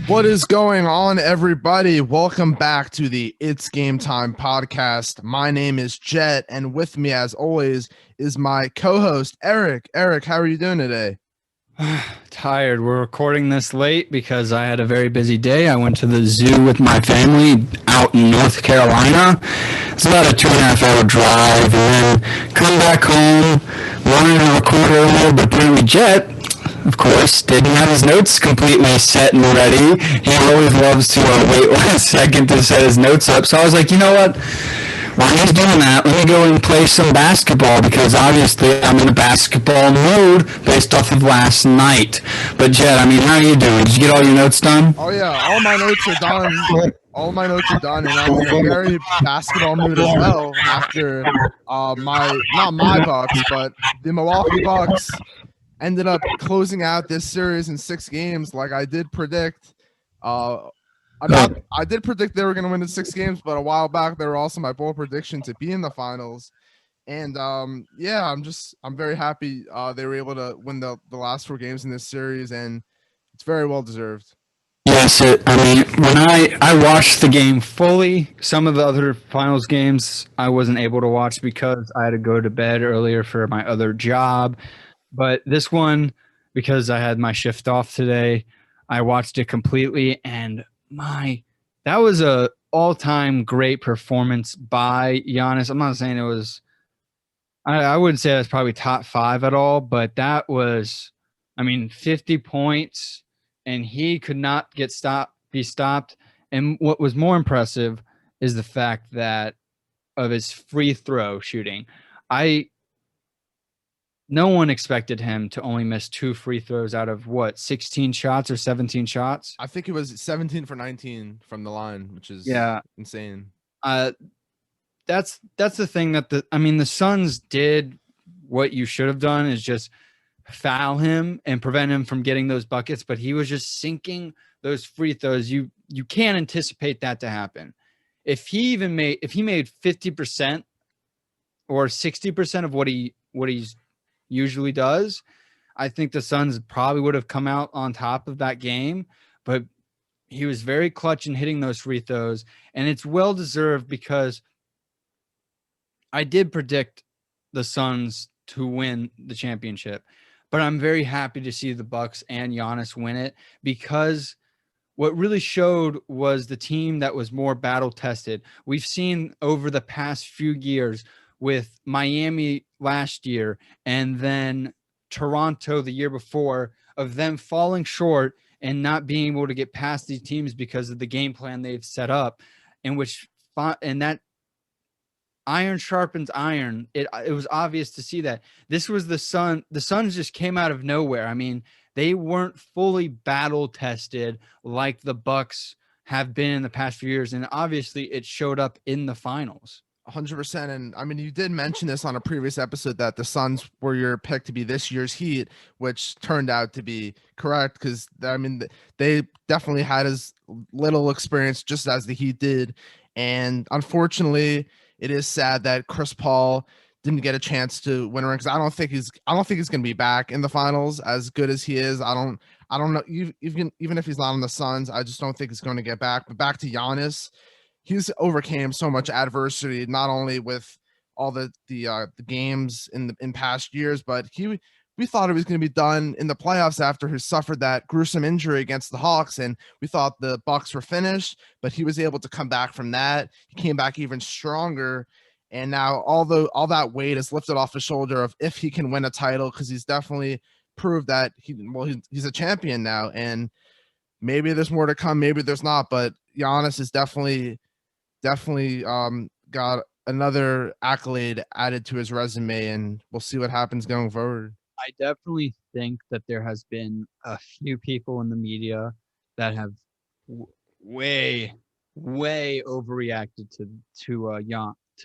What is going on, everybody? Welcome back to the Itz Gametime podcast. My name is Jett, and with me, as always, is my co-host, Eric. Eric, how are you doing today? Tired. We're recording this late because I had a very busy day. I went to the zoo with my family out in North Carolina. It's about a 2.5 hour drive, and then come back home, wanted to record earlier, but apparently Jett, of course, didn't have his notes completely set and ready. He always loves to wait last second to set his notes up. So I was like, you know what? While he's doing that, let me go and play some basketball because obviously I'm in a basketball mood based off of last night. But Jett, how are you doing? Did you get all your notes done? Oh yeah, all my notes are done. All my notes are done, and I'm in a very basketball mood as well after not my Bucks, but the Milwaukee Bucks ended up closing out this series in 6 games, like I did predict. I did predict they were going to win in 6 games, but a while back they were also my bold prediction to be in the finals. And I'm very happy they were able to win the last 4 games in this series, and it's very well deserved. Yes, when I watched the game fully, some of the other finals games I wasn't able to watch because I had to go to bed earlier for my other job. But this one, because I had my shift off today, I watched it completely, and that was a all-time great performance by Giannis. I'm not saying it was I wouldn't say that's probably top 5 at all, but that was 50 points, and he could not be stopped. And what was more impressive is the fact that of his free throw shooting. No one expected him to only miss 2 free throws out of 16 shots or 17 shots? I think it was 17 for 19 from the line, which is insane. That's the thing that the Suns did what you should have done is just foul him and prevent him from getting those buckets, but he was just sinking those free throws. You can't anticipate that to happen. If he made 50% or 60% of what he's usually does, I think the Suns probably would have come out on top of that game, but he was very clutch in hitting those free throws, and it's well deserved because I did predict the Suns to win the championship, but I'm very happy to see the Bucks and Giannis win it because what really showed was the team that was more battle tested. We've seen over the past few years with Miami last year and then Toronto the year before of them falling short and not being able to get past these teams because of the game plan they've set up, and that iron sharpens iron. It was obvious to see that this was the Suns just came out of nowhere. They weren't fully battle tested like the Bucks have been in the past few years, and obviously it showed up in the finals. 100%. And you did mention this on a previous episode that the Suns were your pick to be this year's Heat, which turned out to be correct because they definitely had as little experience just as the Heat did. And unfortunately, it is sad that Chris Paul didn't get a chance to win a ring because I don't think he's going to be back in the finals as good as he is. I don't know, even if he's not on the Suns, I just don't think he's going to get back. But back to Giannis, he's overcame so much adversity, not only with all the games in past years, but we thought it was going to be done in the playoffs after he suffered that gruesome injury against the Hawks, and we thought the Bucks were finished, but he was able to come back from that. He came back even stronger, and now all that weight is lifted off his shoulder of if he can win a title, because he's definitely proved that he's a champion now, and maybe there's more to come, maybe there's not, but Giannis is definitely got another accolade added to his resume, and we'll see what happens going forward. I definitely think that there has been a few people in the media that have way overreacted to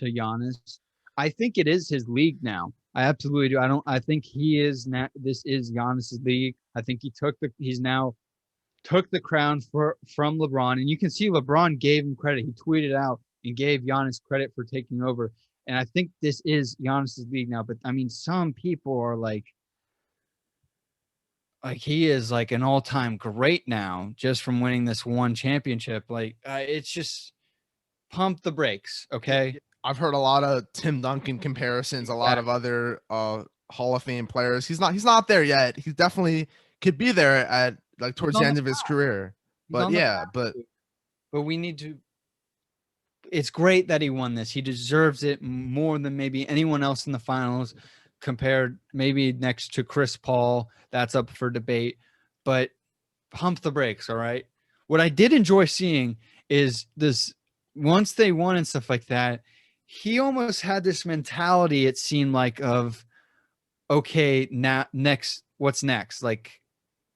Giannis. I think it is his league now. I absolutely do. I think he is now. This is Giannis's league. I think he's now took the crown from LeBron, and you can see LeBron gave him credit. He tweeted out and gave Giannis credit for taking over. And I think this is Giannis's league now. But I mean, some people are like, like he is like an all-time great now just from winning this one championship. Like it's just pump the brakes, okay? I've heard a lot of Tim Duncan comparisons, a lot of other Hall of Fame players. He's not there yet. He definitely could be there at like towards the end of his career. But yeah, but we need to. It's great that he won this. He deserves it more than maybe anyone else in the finals, compared maybe next to Chris Paul. That's up for debate, but pump the brakes, all right? What I did enjoy seeing is this, once they won and stuff like that, he almost had this mentality, it seemed like, of, okay, now next, what's next? Like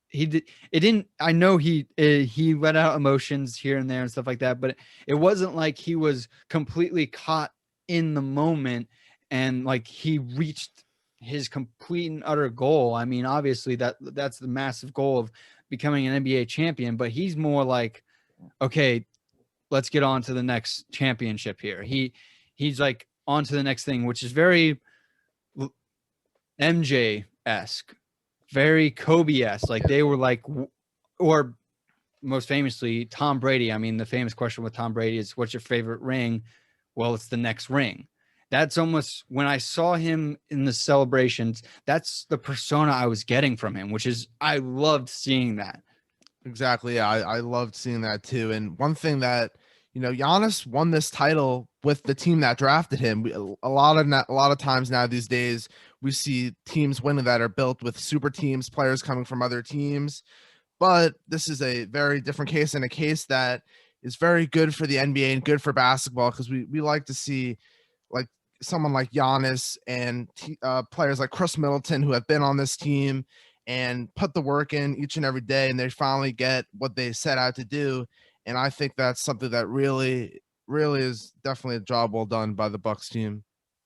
he did, it didn't, I know he let out emotions here and there and stuff like that, but it wasn't like he was completely caught in the moment and like he reached his complete and utter goal. I mean, obviously that's the massive goal of becoming an NBA champion, but he's more like, okay, let's get on to the next championship here. He's like on to the next thing, which is very MJ-esque, very Kobe-esque. Like they were like, or most famously, Tom Brady. I mean, the famous question with Tom Brady is, what's your favorite ring? Well, it's the next ring. That's almost, when I saw him in the celebrations, that's the persona I was getting from him, which is, I loved seeing that. Exactly. Yeah, I loved seeing that too. And one thing that, Giannis won this title with the team that drafted him. A lot of times now these days, we see teams winning that are built with super teams, players coming from other teams. But this is a very different case, and a case that is very good for the NBA and good for basketball, because we like to see like someone like Giannis and players like Chris Middleton, who have been on this team and put the work in each and every day, and they finally get what they set out to do. And I think that's something that really, really is definitely a job well done by the Bucks team.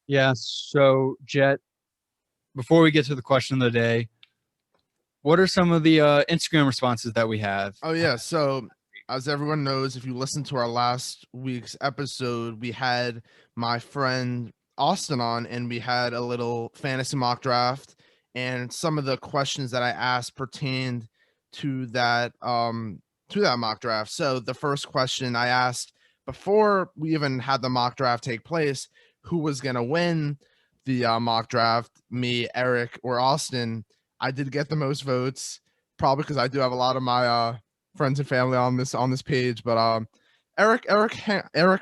Yeah. So, Jett, before we get to the question of the day, what are some of the Instagram responses that we have? Oh, yeah. So, as everyone knows, if you listened to our last week's episode, we had my friend Austin on, and we had a little fantasy mock draft. And some of the questions that I asked pertained to that mock draft. So the first question I asked before we even had the mock draft take place, who was going to win the mock draft, me, Eric, or Austin. I did get the most votes, probably because I do have a lot of my friends and family on this page. But Eric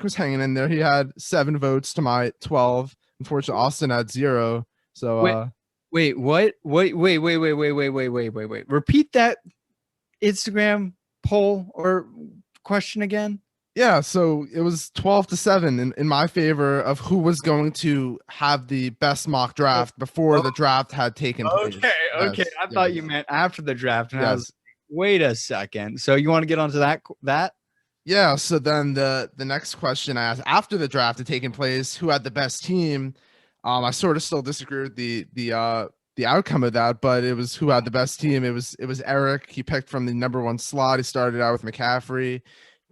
was hanging in there. He had 7 votes to my 12. Unfortunately, Austin had 0. So wait, what? Wait. Repeat that Instagram poll or question again. Yeah, so it was 12-7 in my favor of who was going to have the best mock draft before the draft had taken place. Okay. I thought you meant after the draft. And I was like, wait a second. So you want to get onto that? Yeah, so then the next question I asked after the draft had taken place, who had the best team? I sort of still disagree with the outcome of that, but it was who had the best team. It was Eric. He picked from the number 1 slot. He started out with McCaffrey,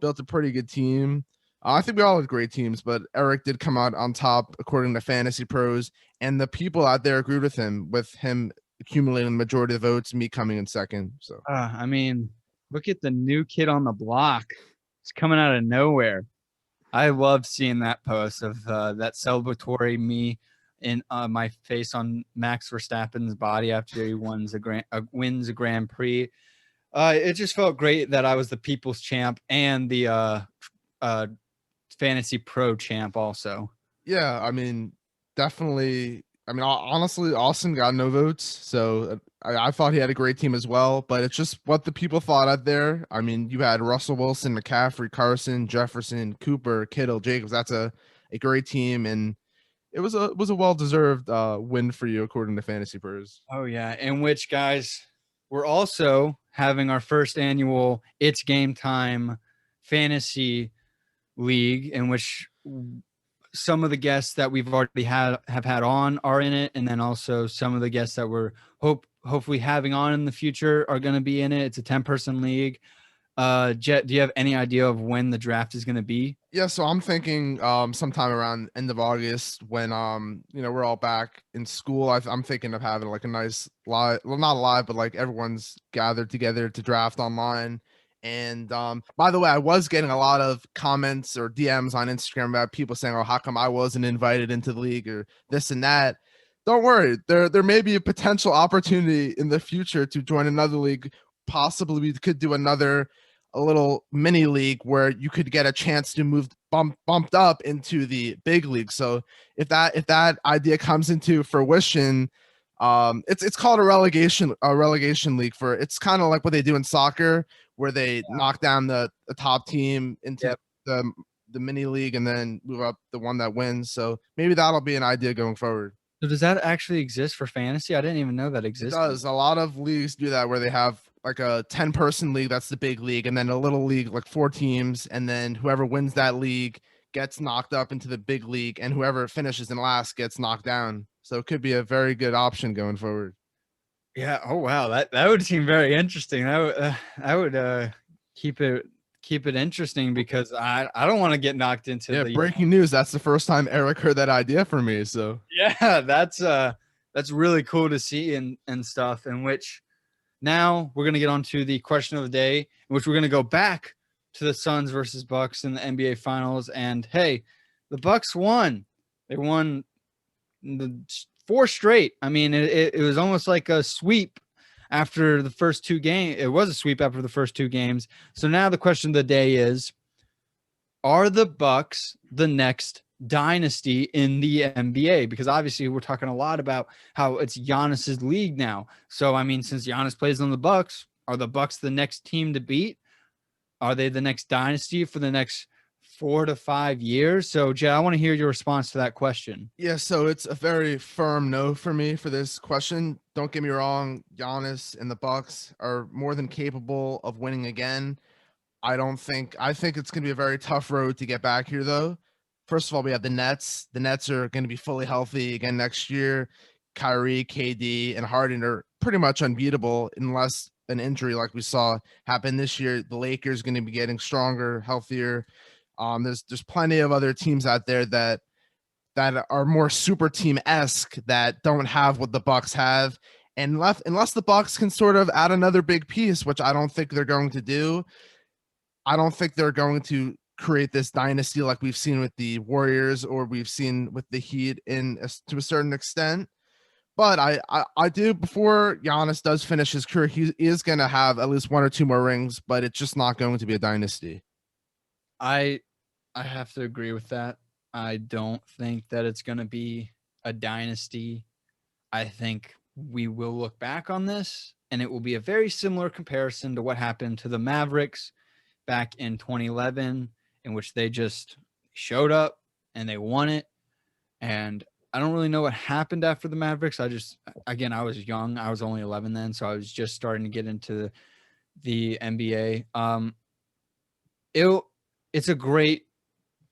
built a pretty good team. I think we all had great teams, but Eric did come out on top according to Fantasy Pros, and the people out there agreed with him accumulating the majority of the votes, me coming in second. So I mean, look at the new kid on the block. It's coming out of nowhere. I loved seeing that post of that celebratory me in my face on Max Verstappen's body after he wins a Grand Prix. It just felt great that I was the people's champ and the Fantasy Pro champ also. Yeah, I mean, definitely. I mean, honestly, Austin got no votes, so I thought he had a great team as well, but it's just what the people thought out there. I mean, you had Russell Wilson, McCaffrey, Carson, Jefferson, Cooper, Kittle, Jacobs. That's a great team, and it was a well-deserved win for you according to Fantasy Pros. Oh yeah, in which, guys, we're also having our first annual Itz Gametime fantasy league, in which some of the guests that we've already have had on are in it, and then also some of the guests that we're hopefully having on in the future are going to be in it. It's a 10-person league. Jet, do you have any idea of when the draft is going to be? Yeah, so I'm thinking sometime around end of August when we're all back in school. I'm thinking of having like a nice live, well, not live, but like everyone's gathered together to draft online. And by the way, I was getting a lot of comments or DMs on Instagram about people saying, "Oh, how come I wasn't invited into the league or this and that?" Don't worry, there may be a potential opportunity in the future to join another league. Possibly, we could do a little mini league where you could get a chance to move bumped up into the big league. So if that idea comes into fruition, it's called a relegation league. For it's kind of like what they do in soccer where they knock down the top team into Yep. the mini league and then move up the one that wins. So maybe that'll be an idea going forward. So does that actually exist for fantasy? I didn't even know that It existed. does. A lot of leagues do that where they have like a 10-person league, that's the big league, and then a little league, like 4 teams, and then whoever wins that league gets knocked up into the big league, and whoever finishes in last gets knocked down. So it could be a very good option going forward. Yeah. Oh wow, that would seem very interesting. I would keep it interesting because I don't want to get knocked into Yeah, the breaking news. That's the first time Eric heard that idea from me. So yeah, that's really cool to see and stuff. In which now we're gonna get on to the question of the day, in which we're gonna go back to the Suns versus Bucks in the NBA Finals. And hey, the Bucks won. They won the 4 straight. I mean, it was almost like a sweep after the first 2 games. It was a sweep after the first 2 games. So now the question of the day is, are the Bucks the next dynasty in the NBA? Because obviously we're talking a lot about how it's Giannis's league now. So I mean, since Giannis plays on the Bucks, are the Bucks the next team to beat? Are they the next dynasty for the next 4 to 5 years? So Jay, I want to hear your response to that question. yeah, so it's a very firm no for me for this question. Don't get me wrong, Giannis and the Bucks are more than capable of winning again. I think it's going to be a very tough road to get back here though. First of all, we have the Nets. The Nets are going to be fully healthy again next year. Kyrie, KD, and Harden are pretty much unbeatable unless an injury like we saw happen this year. The Lakers going to be getting stronger, healthier. There's plenty of other teams out there that are more super team esque that don't have what the Bucks have. And unless the Bucks can sort of add another big piece, which I don't think they're going to do, I don't think they're going to create this dynasty like we've seen with the Warriors or we've seen with the Heat to a certain extent. But I do, before Giannis does finish his career, he is going to have at least 1 or 2 more rings, but it's just not going to be a dynasty. I have to agree with that. I don't think that it's going to be a dynasty. I think we will look back on this and it will be a very similar comparison to what happened to the Mavericks back in 2011, in which they just showed up and they won it. And I don't really know what happened after the Mavericks. I was young. I was only 11 then, so I was just starting to get into the NBA. It's a great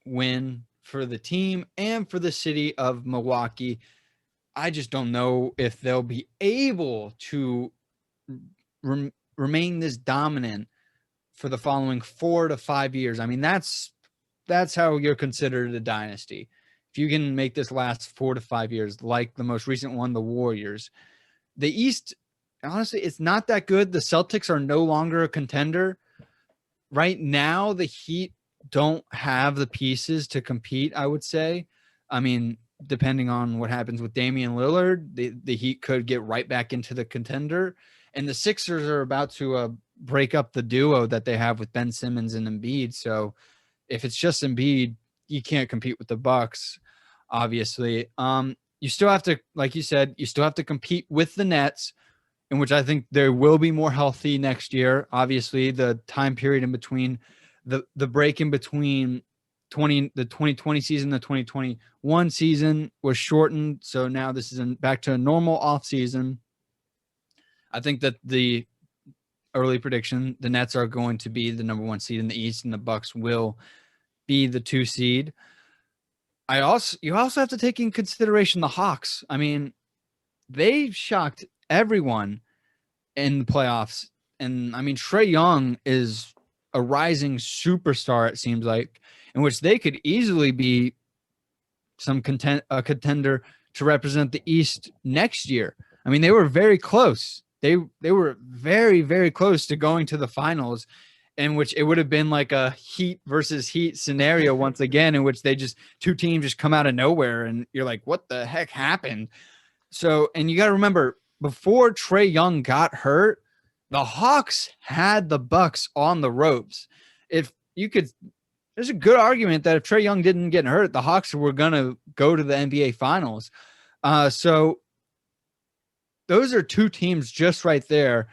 win for the team and for the city of Milwaukee. I just don't know if they'll be able to remain this dominant for the following 4 to 5 years. I mean, that's how you're considered a dynasty. If you can make this last 4 to 5 years, like the most recent one, the Warriors. The East, honestly, it's not that good. The Celtics are no longer a contender. Right now, the Heat don't have the pieces to compete, I would say. I mean, depending on what happens with Damian Lillard, the Heat could get right back into the contender. And the Sixers are about to break up the duo that they have with Ben Simmons and Embiid. So if it's just Embiid, you can't compete with the Bucks, obviously. You still have to, like you said, you still have to compete with the Nets, in which I think they will be more healthy next year. Obviously, the time period in between the break in between the 2020 season, the 2021 season was shortened. So now this is back to a normal off season. I think that the early prediction, the Nets are going to be the number 1 seed in the East, and the Bucks will be the 2 seed. You also have to take in consideration the Hawks. I mean, they shocked everyone in the playoffs. And I mean, Trae Young is a rising superstar, it seems like, in which they could easily be a contender to represent the East next year. I mean, they were very close. They were very, very close to going to the finals, in which it would have been like a Heat versus Heat scenario once again, in which they just two teams just come out of nowhere and you're like, what the heck happened? So, and you got to remember, before Trae Young got hurt, the Hawks had the Bucks on the ropes. If you could, there's a good argument that if Trae Young didn't get hurt, the Hawks were going to go to the NBA Finals. So those are two teams just right there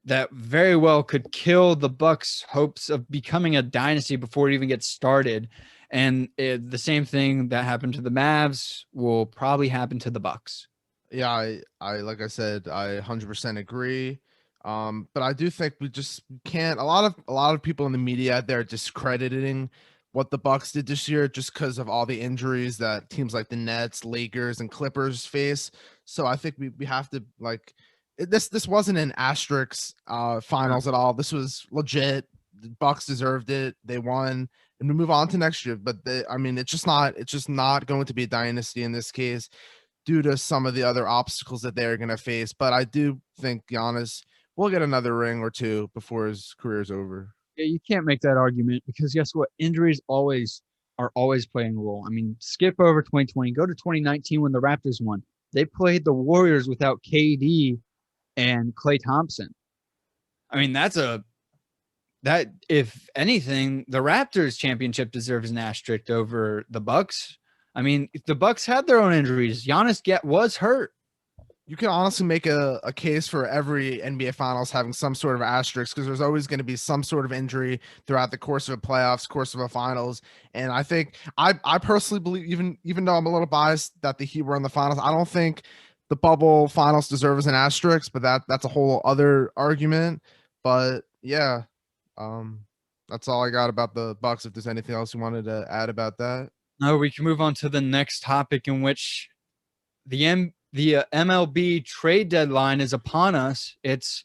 that very well could kill the Bucks' hopes of becoming a dynasty before it even gets started. And the same thing that happened to the Mavs will probably happen to the Bucks. Yeah, I like I said, I 100% agree. But I do think we can't. A lot of people in the media out there discrediting what the Bucks did this year just because of all the injuries that teams like the Nets, Lakers, and Clippers face. So I think we have to this wasn't an asterisk finals at all. This was legit. The Bucks deserved it. They won, and we move on to next year. But it's just not going to be a dynasty in this case due to some of the other obstacles that they're going to face. But I do think Giannis will get another ring or two before his career is over. Yeah, you can't make that argument because guess what? Injuries are always playing a role. I mean, skip over 2020, go to 2019 when the Raptors won. They played the Warriors without KD and Klay Thompson. I mean, that if anything, the Raptors championship deserves an asterisk over the Bucks. I mean, the Bucks had their own injuries. Giannis was hurt. You can honestly make a case for every NBA Finals having some sort of asterisk because there's always going to be some sort of injury throughout the course of a playoffs, course of a finals. And I think I personally believe, even though I'm a little biased that the Heat were in the finals, I don't think the bubble finals deserves an asterisk, but that's a whole other argument. But yeah, that's all I got about the Bucks. If there's anything else you wanted to add about that. No, we can move on to the next topic, in which the MLB trade deadline is upon us. It's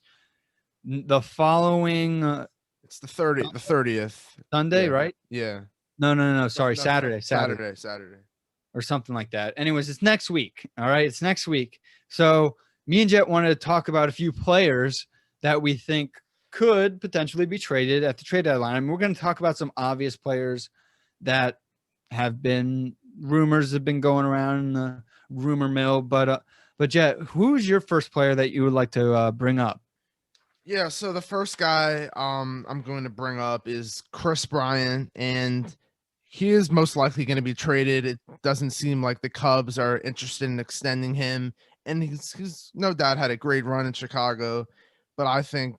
the following. It's the 30th Sunday, yeah. right? Yeah. No. Sorry, Saturday, or something like that. Anyways, it's next week. All right, it's next week. So me and Jett wanted to talk about a few players that we think could potentially be traded at the trade deadline. I mean, we're going to talk about some obvious players that have been rumors have been going around in the rumor mill. But Jett, who's your first player that you would like to bring up? Yeah, so the first guy I'm going to bring up is Chris Bryant, and he is most likely going to be traded. It doesn't seem like the Cubs are interested in extending him, and he's no doubt had a great run in Chicago, but I think,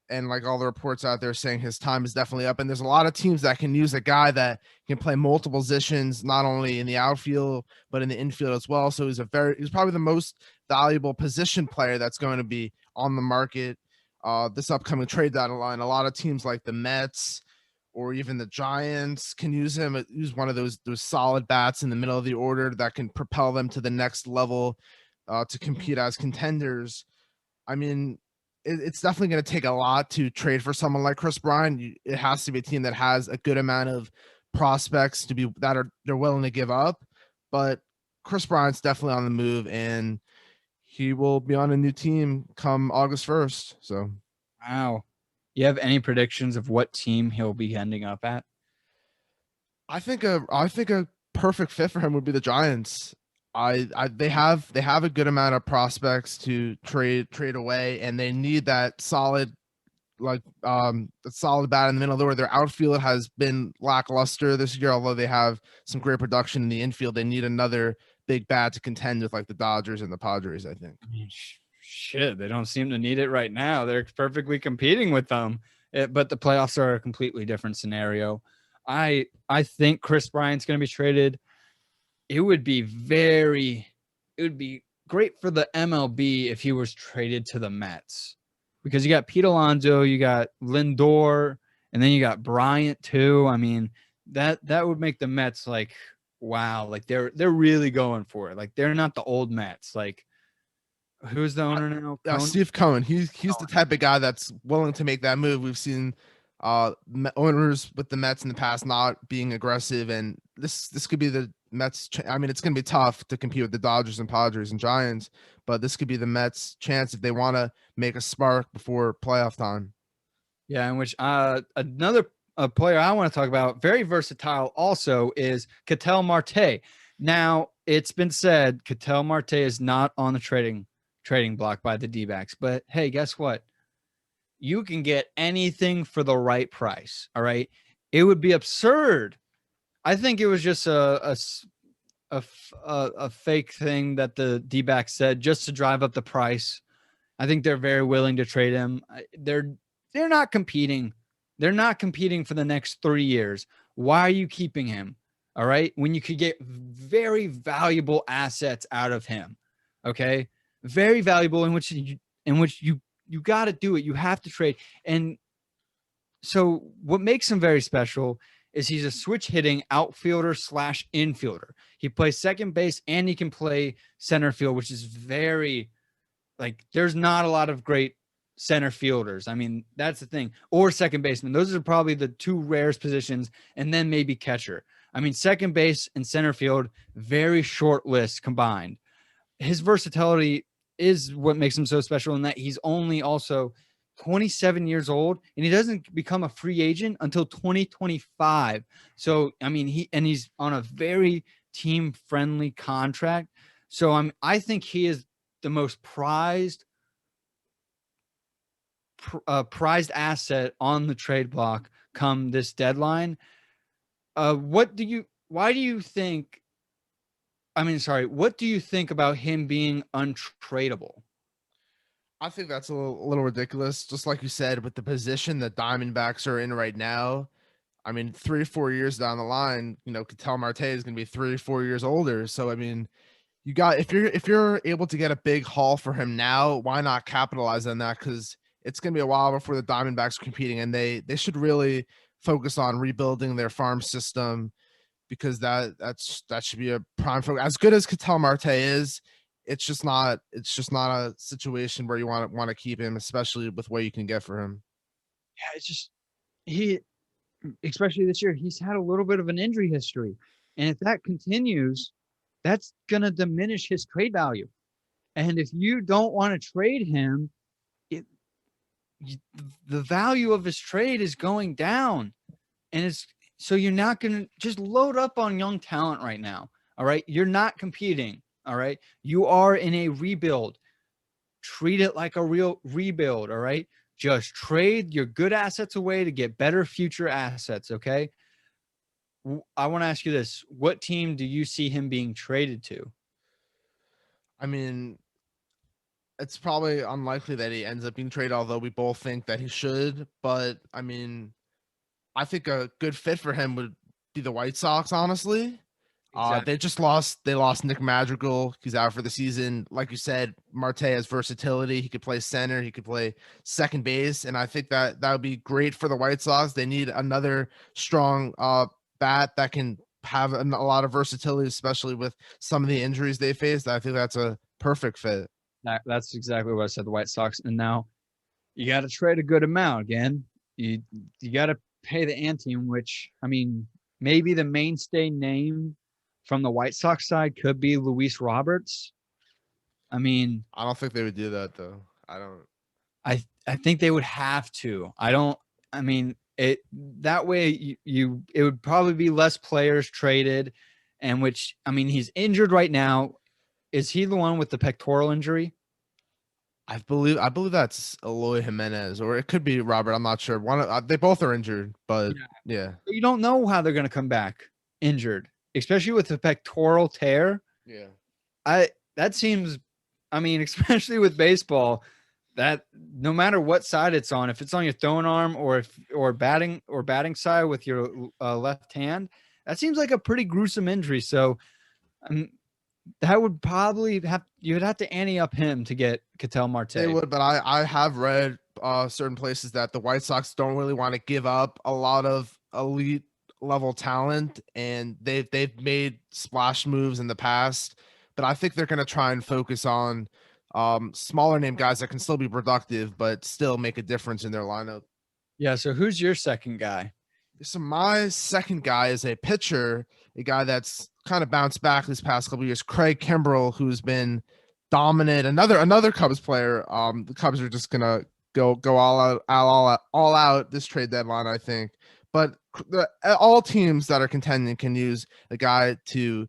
and like all the reports out there saying his time is definitely up, and there's a lot of teams that can use a guy that can play multiple positions, not only in the outfield but in the infield as well. So he's probably the most valuable position player that's going to be on the market this upcoming trade deadline. A lot of teams like the Mets or even the Giants can use him. Use one of those solid bats in the middle of the order that can propel them to the next level to compete as contenders. I mean, it's definitely going to take a lot to trade for someone like Chris Bryant. It has to be a team that has a good amount of prospects they're willing to give up. But Chris Bryant's definitely on the move, and he will be on a new team come August 1st. So, wow. You have any predictions of what team he'll be ending up at? I think a perfect fit for him would be the Giants. They have a good amount of prospects to trade away, and they need that solid solid bat in the middle of the order. Their outfield has been lackluster this year, although they have some great production in the infield. They need another big bat to contend with like the Dodgers and the Padres, I think. I mean, shit, they don't seem to need it right now. They're perfectly competing with them, but the playoffs are a completely different scenario. I think Chris Bryant's going to be traded. It would be great for the MLB if he was traded to the Mets, because you got Pete Alonso, you got Lindor, and then you got Bryant too. I mean, that would make the Mets like, wow, like they're really going for it. Like they're not the old Mets. Like, who's the owner now? Steve Cohen. He's the type of guy that's willing to make that move. We've seen Owners with the Mets in the past not being aggressive, and this could be the Mets. I mean, it's going to be tough to compete with the Dodgers and Padres and Giants, but this could be the Mets' chance if they want to make a spark before playoff time. Yeah, in which another player I want to talk about, very versatile also, is Ketel Marte. Now, it's been said Ketel Marte is not on the trading block by the D-backs, but hey, guess what? You can get anything for the right price. All right. It would be absurd. I think it was just a fake thing that the D-backs said just to drive up the price. I think they're very willing to trade him. They're not competing. They're not competing for the next 3 years. Why are you keeping him? All right. When you could get very valuable assets out of him. Okay. Very valuable in which you got to do it. You have to trade. And so what makes him very special is he's a switch hitting outfielder / infielder. He plays second base and he can play center field, which is very, like, there's not a lot of great center fielders. I mean, that's the thing. Or second baseman. Those are probably the two rarest positions, and then maybe catcher. I mean, second base and center field, very short list combined. His versatility is what makes him so special, in that he's only also 27 years old, and he doesn't become a free agent until 2025. So, I mean, he's on a very team-friendly contract. So I think he is the most prized asset on the trade block come this deadline. What do you think about him being untradeable? I think that's a little ridiculous. Just like you said, with the position the Diamondbacks are in right now, I mean, 3 or 4 years down the line, Ketel Marte is going to be 3 or 4 years older. So, I mean, if you're able to get a big haul for him now, why not capitalize on that? Because it's going to be a while before the Diamondbacks are competing, and they should really focus on rebuilding their farm system, because that should be a prime focus. As good as Ketel Marte is, it's just not a situation where you want to keep him, especially with what you can get for him. Yeah, it's just especially this year, he's had a little bit of an injury history, and if that continues, that's gonna diminish his trade value. And if you don't want to trade him, the value of his trade is going down, and so you're not gonna just load up on young talent right now. All right, you're not competing. All right. You are in a rebuild. Treat it like a real rebuild. All right. Just trade your good assets away to get better future assets. Okay. I want to ask you this. What team do you see him being traded to? I mean, it's probably unlikely that he ends up being traded, although we both think that he should. But I mean, I think a good fit for him would be the White Sox, honestly. Exactly. They lost Nick Madrigal. He's out for the season. Like you said, Marte has versatility. He could play center. He could play second base. And I think that would be great for the White Sox. They need another strong bat that can have a lot of versatility, especially with some of the injuries they faced. I think that's a perfect fit. That's exactly what I said, the White Sox. And now you got to trade a good amount again. You got to pay the ante, which, I mean, maybe the mainstay name from the White Sox side could be Luis Roberts. I mean, I don't think they would do that, though. I think they would have to. That way it would probably be less players traded, and which, I mean, he's injured right now. Is he the one with the pectoral injury? I believe that's Eloy Jimenez, or it could be Robert. I'm not sure. They both are injured, but yeah. You don't know how they're going to come back injured, especially with the pectoral tear. Yeah. That seems, I mean, especially with baseball, that no matter what side it's on, if it's on your throwing arm or batting side with your left hand, that seems like a pretty gruesome injury. So that would probably you'd have to ante up him to get Ketel Marte. They would, but I have read certain places that the White Sox don't really want to give up a lot of elite level talent, and they've made splash moves in the past, but I think they're going to try and focus on smaller name guys that can still be productive but still make a difference in their lineup. Yeah. So who's your second guy? So my second guy is a pitcher, a guy that's kind of bounced back this past couple of years, Craig Kimbrell, who's been dominant. Another Cubs player. The Cubs are just gonna go all out this trade deadline, I think. But all teams that are contending can use a guy to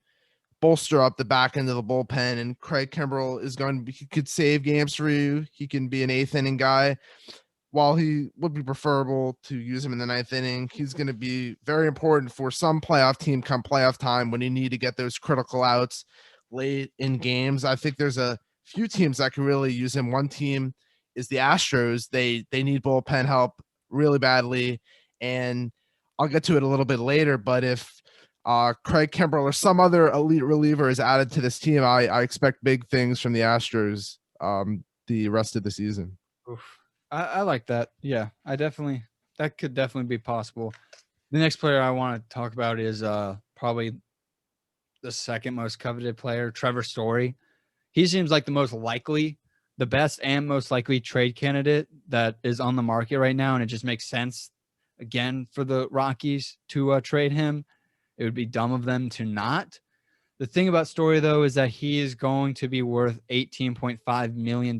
bolster up the back end of the bullpen. And Craig Kimbrell is going to be, he could save games for you. He can be an eighth inning guy. While he would be preferable to use him in the ninth inning, he's going to be very important for some playoff team come playoff time when you need to get those critical outs late in games. I think there's a few teams that can really use him. One team is the Astros. They need bullpen help really badly, and I'll get to it a little bit later. But if Craig Kimbrell or some other elite reliever is added to this team, I expect big things from the Astros the rest of the season. Oof. I like that. Yeah, that could definitely be possible. The next player I want to talk about is probably the second most coveted player, Trevor Story. He seems like the best and most likely trade candidate that is on the market right now, and it just makes sense again for the Rockies to trade him. It would be dumb of them to not. The thing about Story, though, is that he is going to be worth $18.5 million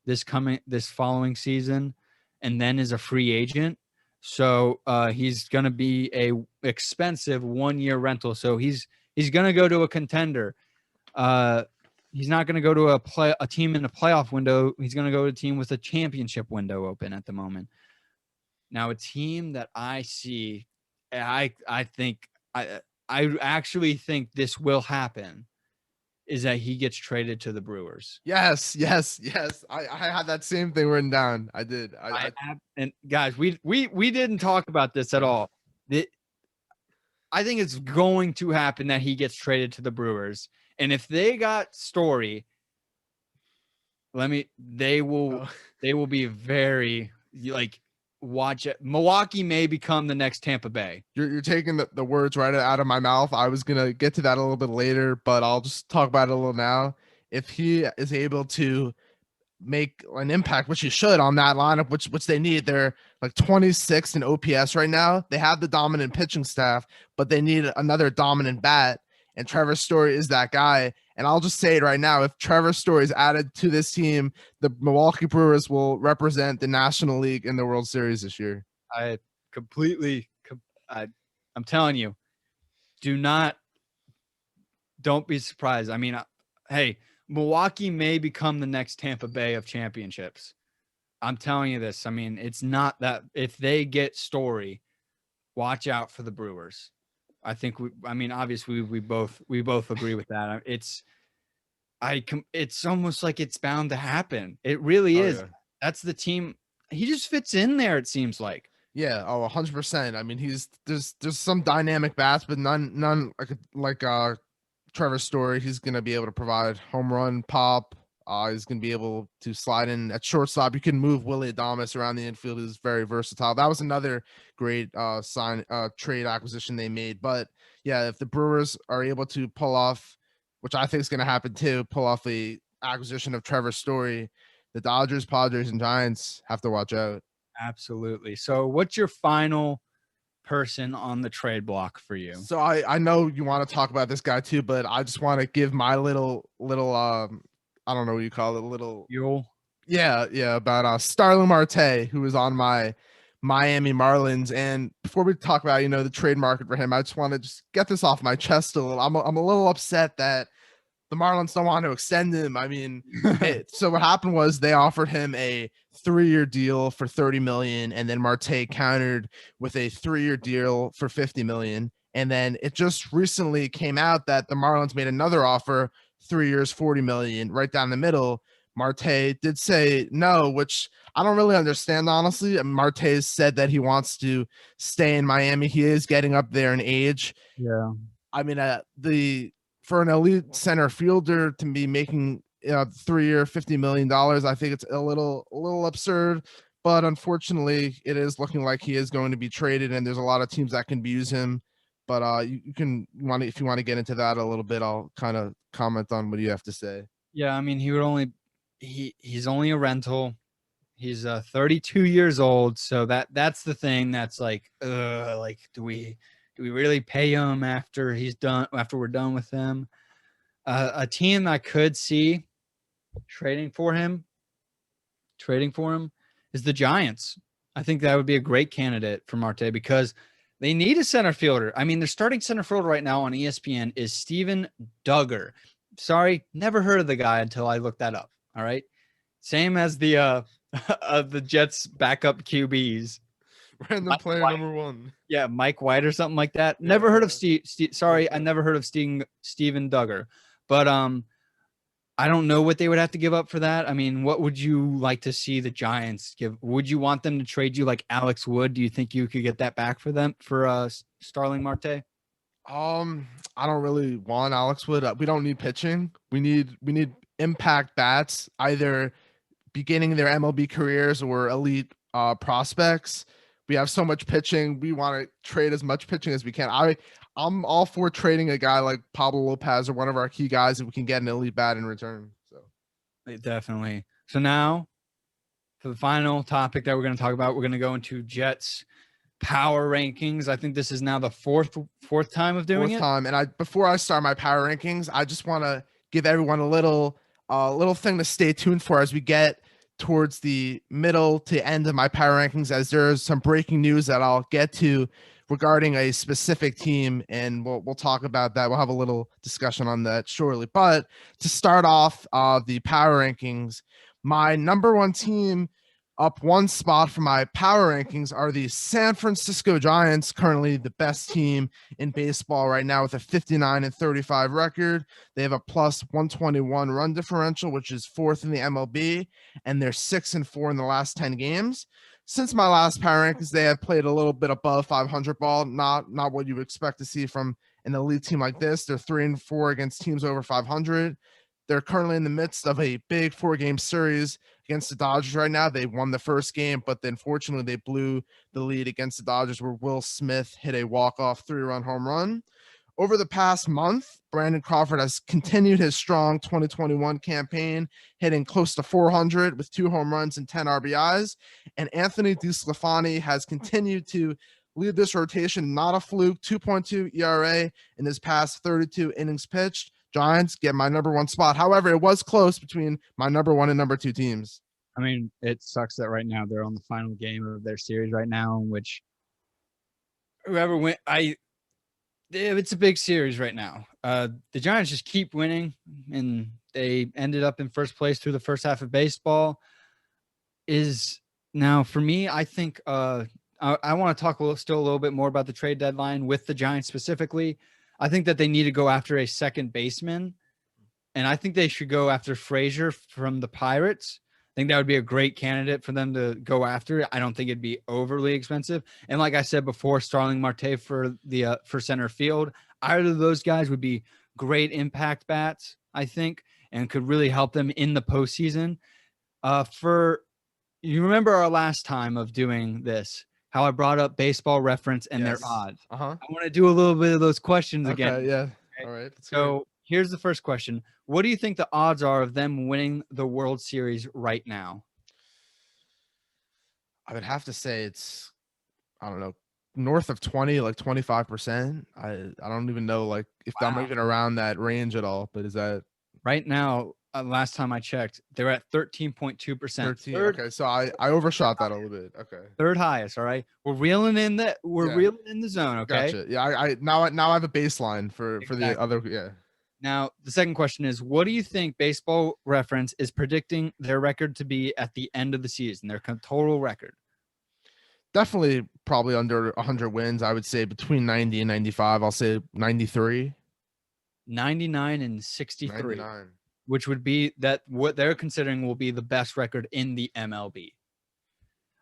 this following season, and then is a free agent. So he's going to be a expensive 1-year rental. So he's going to go to a contender. He's not going to go to a team in a playoff window. He's going to go to a team with a championship window open at the moment. Now, a team that I see, I actually think this will happen, is that he gets traded to the Brewers. Yes. I had that same thing written down. I did. And guys, we didn't talk about this at all. I think it's going to happen that he gets traded to the Brewers. And if they got Story, they will be very watch it. Milwaukee may become the next Tampa Bay. You're taking the words right out of my mouth. I was going to get to that a little bit later, but I'll just talk about it a little now. If he is able to make an impact, which he should on that lineup, which they need, they're like 26 in OPS right now. They have the dominant pitching staff, but they need another dominant bat. And Trevor Story is that guy. And I'll just say it right now. If Trevor Story is added to this team, the Milwaukee Brewers will represent the National League in the World Series this year. I'm telling you, don't be surprised. I mean, hey, Milwaukee may become the next Tampa Bay of championships. I'm telling you this. I mean, it's not that if they get Story, watch out for the Brewers. I think obviously we both agree with that. It's almost like it's bound to happen. It really is. Yeah. That's the team. He just fits in there. It seems like. Yeah. 100%. I mean, there's some dynamic bats, but none like Trevor Story. He's going to be able to provide home run pop. He's going to be able to slide in at shortstop. You can move Willy Adames around the infield. He's very versatile. That was another great trade acquisition they made. But yeah, if the Brewers are able to pull off, which I think is going to happen too, pull off the acquisition of Trevor Story, the Dodgers, Padres, and Giants have to watch out. Absolutely. So what's your final person on the trade block for you? So I know you want to talk about this guy too, but I just want to give my little I don't know what you call it, little Yule. Yeah, about Starling Marte, who is on my Miami Marlins. And before we talk about, the trade market for him, I just want to just get this off my chest a little. I'm a little upset that the Marlins don't want to extend him. I mean, so what happened was they offered him a 3-year deal for $30 million, and then Marte countered with a 3-year deal for $50 million. And then it just recently came out that the Marlins made another offer, 3 years, $40 million, right down the middle. Marte did say no, which I don't really understand, honestly. Marte said that he wants to stay in Miami. He is getting up there in age. Yeah. I mean, for an elite center fielder to be making 3-year, $50 million, I think it's a little absurd. But unfortunately, it is looking like he is going to be traded, and there's a lot of teams that can use him. But if you want to get into that a little bit, I'll kind of comment on what you have to say. Yeah, I mean, he's only a rental. He's 32 years old, so that's the thing that's like, do we really pay him after we're done with him? A team I could see trading for him is the Giants. I think that would be a great candidate for Marte because they need a center fielder. I mean, their starting center fielder right now on ESPN is Steven Duggar. Sorry, never heard of the guy until I looked that up. All right. Same as the the Jets backup QBs. Random player number 1. Yeah, Mike White or something like that. Never heard of Steve. Sorry, I never heard of Steven Duggar. But I don't know what they would have to give up for that. I mean, what would you like to see the Giants give? Would you want them to trade you like Alex Wood? Do you think you could get that back for them for Starling Marte? I don't really want Alex Wood. We don't need pitching. We need impact bats, either beginning their MLB careers or elite prospects. We have so much pitching. We want to trade as much pitching as we can. I'm all for trading a guy like Pablo Lopez or one of our key guys if we can get an elite bat in return. So definitely. So now for the final topic that we're going to talk about, we're going to go into Jets power rankings. I think this is now the fourth time of doing it. And before I start my power rankings, I just want to give everyone a little thing to stay tuned for as we get towards the middle to end of my power rankings, as there's some breaking news that I'll get to regarding a specific team, and we'll talk about that. We'll have a little discussion on that shortly. But to start off the power rankings, my number 1 team up 1 spot for my power rankings are the San Francisco Giants, currently the best team in baseball right now with a 59-35 record. They have a plus 121 run differential, which is 4th in the MLB, and they're 6-4 in the last 10 games. Since my last power rankings, they have played a little bit above 500 ball, not what you would expect to see from an elite team like this. They're 3-4 against teams over 500. They're currently in the midst of a big 4-game series against the Dodgers right now. They won the first game, but then fortunately they blew the lead against the Dodgers, where Will Smith hit a walk-off 3-run home run. Over the past month, Brandon Crawford has continued his strong 2021 campaign, hitting close to 400 with 2 home runs and 10 RBIs. And Anthony DeSclafani has continued to lead this rotation. Not a fluke, 2.2 ERA in his past 32 innings pitched. Giants get my number 1 spot. However, it was close between my number 1 and number 2 teams. I mean, it sucks that right now they're on the final game of their series right now, in which whoever win, it's a big series right now. The Giants just keep winning, and they ended up in first place through the first half of baseball. Is now for me, I think I want to talk still a little bit more about the trade deadline with the Giants specifically. I think that they need to go after a second baseman, and I think they should go after Frazier from the Pirates. I think that would be a great candidate for them to go after. I don't think it'd be overly expensive. And like I said before, Starling Marte for center field. Either of those guys would be great impact bats, I think, and could really help them in the postseason. You remember our last time of doing this, how I brought up Baseball Reference and their odds. I want to do a little bit of those questions again. Yeah. Okay. All right. So here's the first question. What do you think the odds are of them winning the World Series right now? I would have to say it's, I don't know, north of 20, like 25%. I don't even know like if I'm even around that range at all, but is that right now? Last time I checked, they're at 13.2%. Okay, so I overshot that a little bit. Okay, third highest. All right, we're reeling in the reeling in the zone. Okay, gotcha. Yeah, I now I have a baseline for the other. Yeah. Now the second question is, what do you think Baseball Reference is predicting their record to be at the end of the season? Their total record. Definitely, probably under 100 wins. I would say between 90 and 95. I'll say 93. 99-63. 99. Which would be that what they're considering will be the best record in the MLB.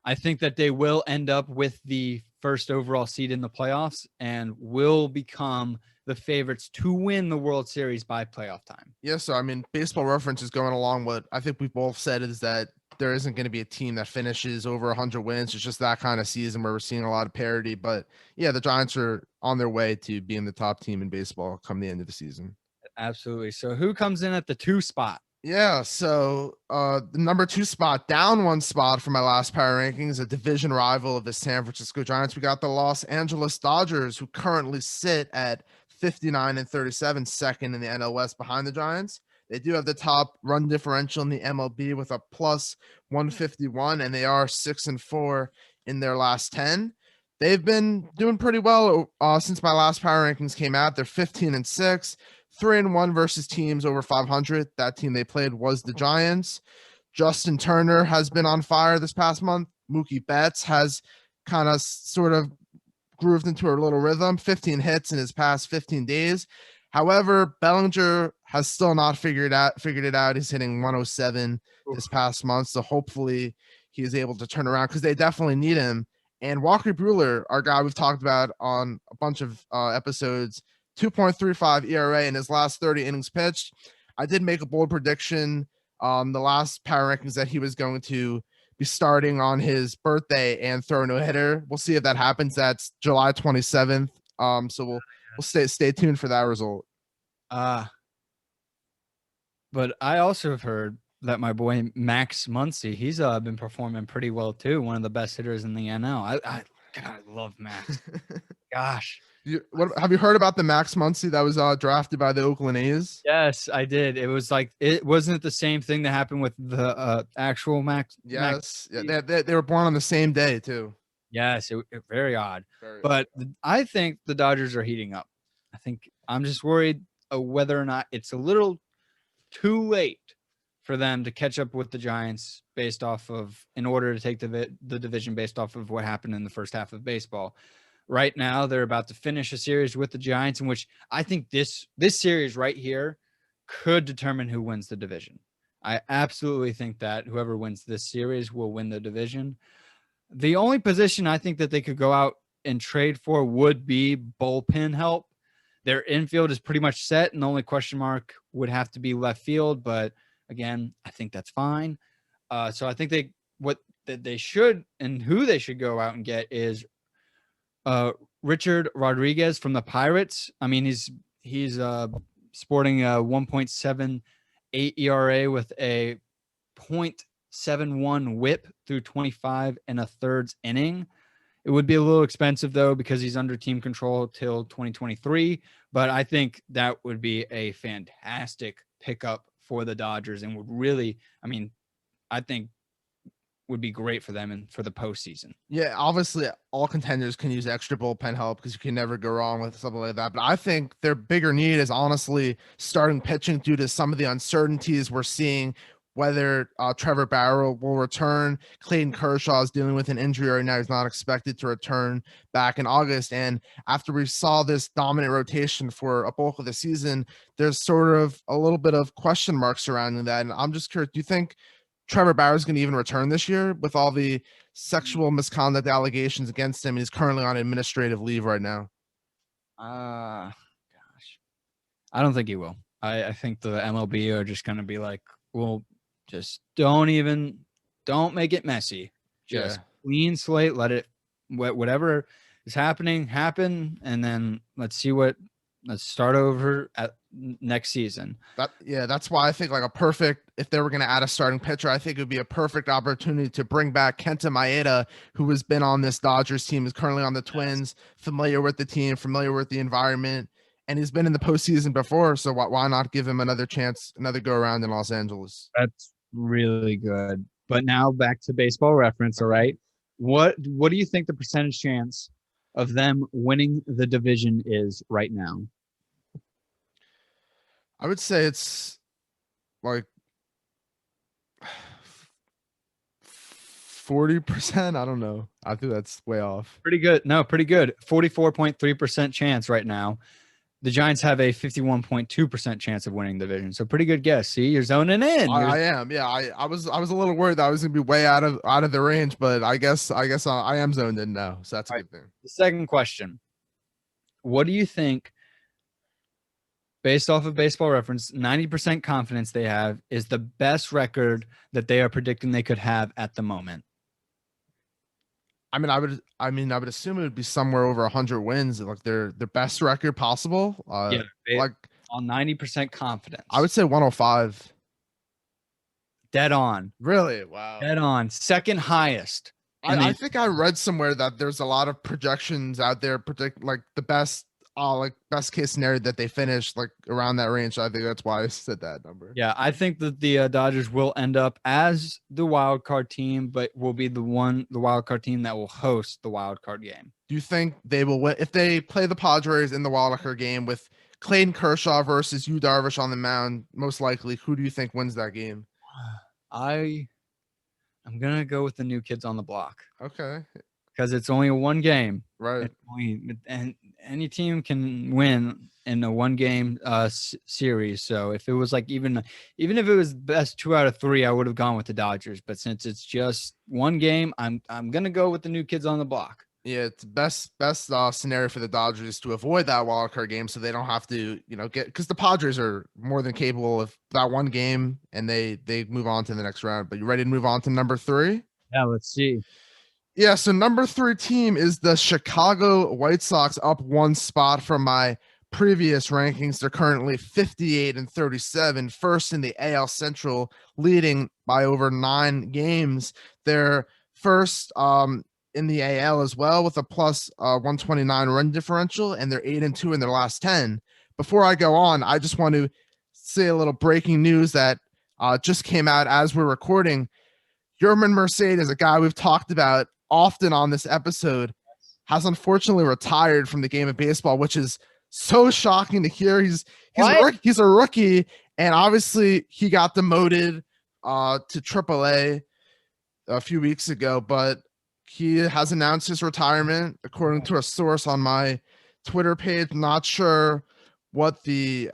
I think that they will end up with the first overall seed in the playoffs and will become the favorites to win the World Series by playoff time. Yeah, so I mean, Baseball Reference is going along what I think we've both said is that there isn't going to be a team that finishes over 100 wins. It's just that kind of season where we're seeing a lot of parity. But yeah, the Giants are on their way to being the top team in baseball come the end of the season. Absolutely. So who comes in at the 2 spot? Yeah, so the number 2 spot, down 1 spot for my last power rankings, a division rival of the San Francisco Giants. We got the Los Angeles Dodgers, who currently sit at 59 and 37, second in the NL West behind the Giants. They do have the top run differential in the MLB with a plus 151, and they are 6-4 in their last 10. They've been doing pretty well since my last power rankings came out. They're 15-6. 3-1 versus teams over 500. That team they played was the Giants. Justin Turner has been on fire this past month. Mookie Betts has kind of sort of grooved into a little rhythm, 15 hits in his past 15 days. However, Bellinger has still not figured it out. He's hitting 107 this past month. So hopefully he is able to turn around because they definitely need him. And Walker Buehler, our guy we've talked about on a bunch of episodes, 2.35 ERA in his last 30 innings pitched. I did make a bold prediction the last power rankings that he was going to be starting on his birthday and throw no hitter. We'll see if that happens. That's July 27th. So we'll stay tuned for that result. But I also have heard that my boy Max Muncy, he's been performing pretty well too. One of the best hitters in the NL. I love Max. Gosh. Have you heard about the Max Muncy that was drafted by the Oakland A's? Yes, I did. It was like, it wasn't the same thing that happened with the actual Max. Yes, yeah, they were born on the same day too. Yes, very odd. But I think the Dodgers are heating up. I think I'm just worried whether or not it's a little too late for them to catch up with the Giants based off of, in order to take the division based off of what happened in the first half of baseball. Right now, they're about to finish a series with the Giants, in which I think this series right here could determine who wins the division. I absolutely think that whoever wins this series will win the division. The only position I think that they could go out and trade for would be bullpen help. Their infield is pretty much set, and the only question mark would have to be left field. But again, I think that's fine. So I think they should, and who they should go out and get is Richard Rodriguez from the Pirates. I mean, he's sporting a 1.78 ERA with a 0.71 whip through 25 and a thirds inning. It would be a little expensive though, because he's under team control till 2023, but I think that would be a fantastic pickup for the Dodgers and would really, I think would be great for them and for the postseason. Yeah, obviously all contenders can use extra bullpen help because you can never go wrong with something like that. But I think their bigger need is honestly starting pitching due to some of the uncertainties we're seeing, whether Trevor Bauer will return. Clayton Kershaw is dealing with an injury right now. He's not expected to return back in August. And after we saw this dominant rotation for a bulk of the season, there's sort of a little bit of question marks surrounding that. And I'm just curious, do you think Trevor Bauer is going to even return this year with all the sexual misconduct allegations against him? He's currently on administrative leave right now. Gosh, I don't think he will. I think the MLB are just going to be like, well, just don't make it messy. Just clean slate. Let it, whatever is happening, happen. And then let's start over at next season. That's why I think if they were going to add a starting pitcher, I think it would be a perfect opportunity to bring back Kenta Maeda, who has been on this Dodgers team, is currently on the Twins, familiar with the team, familiar with the environment, and he's been in the postseason before. So why not give him another chance, another go around in Los Angeles? That's really good. But now back to Baseball Reference. All right. What do you think the percentage chance of them winning the division is right now? I would say it's like 40%. I don't know. I think that's way off. Pretty good. No, pretty good. 44.3% chance right now. The Giants have a 51.2% chance of winning the division. So pretty good guess. See, you're zoning in. I am. Yeah, I was a little worried that I was gonna be way out of the range, but I guess I am zoned in now. So that's a good thing. The second question: what do you think, based off of Baseball Reference, 90% confidence they have is the best record that they are predicting they could have at the moment? I would assume it would be somewhere over 100 wins, like their best record possible. On 90% confidence. I would say 105. Dead on. Really? Wow. Dead on. Second highest. I think I read somewhere that there's a lot of projections out there predict like the best best case scenario that they finish like around that range. I think that's why I said that number. Yeah, I think that the Dodgers will end up as the wild card team, but will be the wild card team that will host the wild card game. Do you think they will win if they play the Padres in the wild card game with Clayton Kershaw versus Yu Darvish on the mound? Most likely, who do you think wins that game? I'm gonna go with the new kids on the block. Okay. Because it's only a one game. Right. And any team can win in a one game series. So if it was like even if it was best 2 out of 3, I would have gone with the Dodgers. But since it's just one game, I'm gonna go with the new kids on the block. Yeah, it's best scenario for the Dodgers to avoid that wild card game, so they don't have to, get because the Padres are more than capable of that one game, and they move on to the next round. But you ready to move on to number 3? Yeah, let's see. Yeah, so number 3 team is the Chicago White Sox, up 1 spot from my previous rankings. They're currently 58-37, first in the AL Central, leading by over 9 games. They're first in the AL as well with a plus 129 run differential, and they're 8-2 in their last 10. Before I go on, I just want to say a little breaking news that just came out as we're recording. Yerman Mercedes, a guy we've talked about often on this episode, has unfortunately retired from the game of baseball, which is so shocking to hear. He's a rookie, and obviously he got demoted to AAA a few weeks ago, but he has announced his retirement, according to a source on my Twitter page. Not sure what he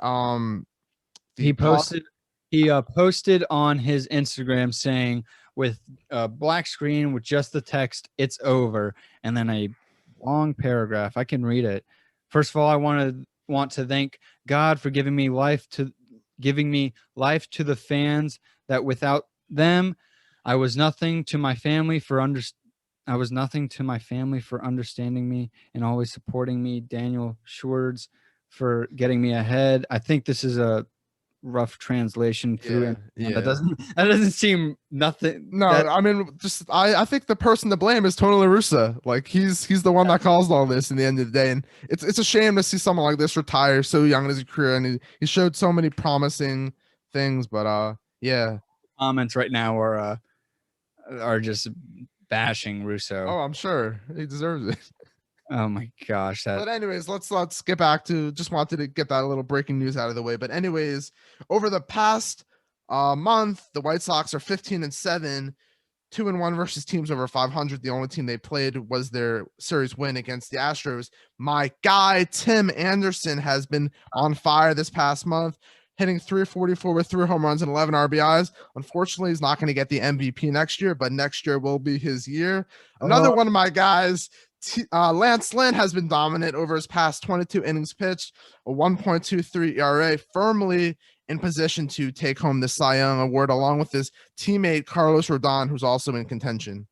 posted. He posted on his Instagram saying, with a black screen with just the text, "It's over," and then a long paragraph. I can read it. First of all, I want to thank God for giving me life to the fans. That without them, I was nothing to my family for understanding me and always supporting me. Daniel Schwartz for getting me ahead. I think this is a rough translation through. Yeah. That doesn't seem nothing. No, I mean, just I think the person to blame is Tony La Russa. Like he's the one that caused all this in the end of the day, and it's a shame to see someone like this retire so young in his career, and he showed so many promising things. But yeah, comments right now are just bashing Russo. Oh, I'm sure he deserves it. Oh my gosh. But anyways, let's get back to, just wanted to get that little breaking news out of the way. But anyways, over the past month, the White Sox are 15-7, 2-1 versus teams over 500. The only team they played was their series win against the Astros. My guy Tim Anderson has been on fire this past month, hitting .344 with 3 home runs and 11 RBIs. Unfortunately, he's not going to get the MVP next year, but next year will be his year. Another one of my guys, Lance Lynn, has been dominant over his past 22 innings pitched, a 1.23 ERA, firmly in position to take home the Cy Young Award, along with his teammate Carlos Rodon, who's also in contention.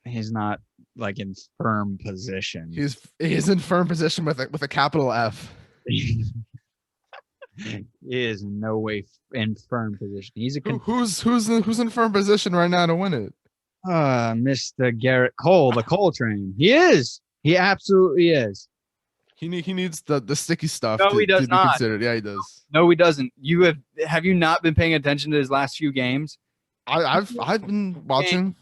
He's not like in firm position. He's in firm position with a capital F. He is in no way in firm position. He's who's in firm position right now to win it? Mr. Garrett Cole, the Cole train. He is. He absolutely is. He needs the sticky stuff. No, he does not. Considered. Yeah, he does. No, he doesn't. Have you not been paying attention to his last few games? I've been watching.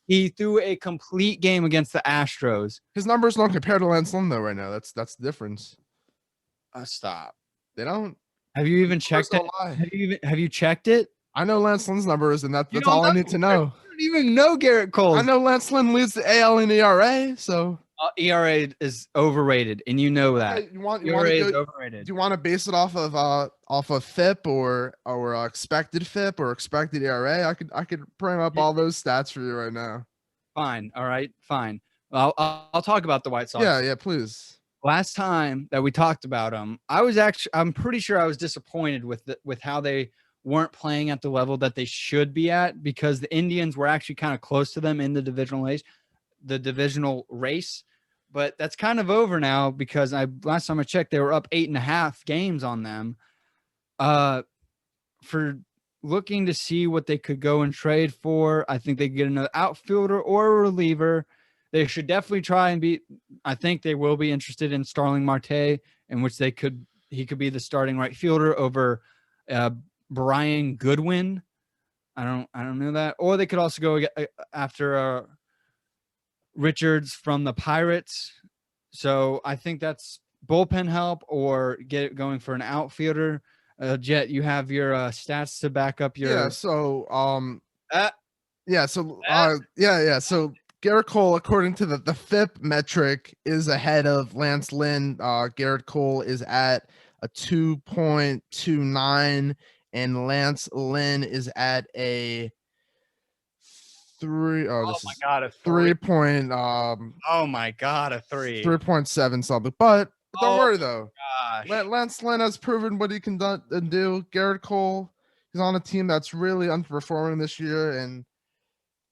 He threw a complete game against the Astros. His numbers don't compare to Lance Lynn though right now. That's the difference. Stop. They don't. Have you even checked it? Have you checked it? I know Lance Lynn's numbers, and that's all I need to know. I don't even know Garrett Cole. I know Lance Lynn leads the AL in ERA, so ERA is overrated, and you know that. ERA is overrated. Do you want to base it off of FIP or expected FIP or expected ERA? I could bring up all those stats for you right now. Fine. All right. Fine. I'll talk about the White Sox. Yeah, please. Last time that we talked about them, I'm pretty sure I was disappointed with how they weren't playing at the level that they should be at, because the Indians were actually kind of close to them in the divisional race. But that's kind of over now, because last time I checked, they were up 8.5 games on them. For looking to see what they could go and trade for. I think they could get another outfielder or a reliever. They should definitely try and be. I think they will be interested in Starling Marte, in which he could be the starting right fielder over Brian Goodwin. I don't know that. Or they could also go after Richards from the Pirates. So I think that's bullpen help or get it going for an outfielder. Jett, you have your stats to back up your. Yeah. So So Garrett Cole, according to the FIP metric, is ahead of Lance Lynn. Garrett Cole is at a 2.29, and Lance Lynn is at a 3. Oh, this is God, a 3. Oh my God, a 3. 3.7 something. But don't worry though. Gosh. Lance Lynn has proven what he can do. Garrett Cole, he's on a team that's really underperforming this year, and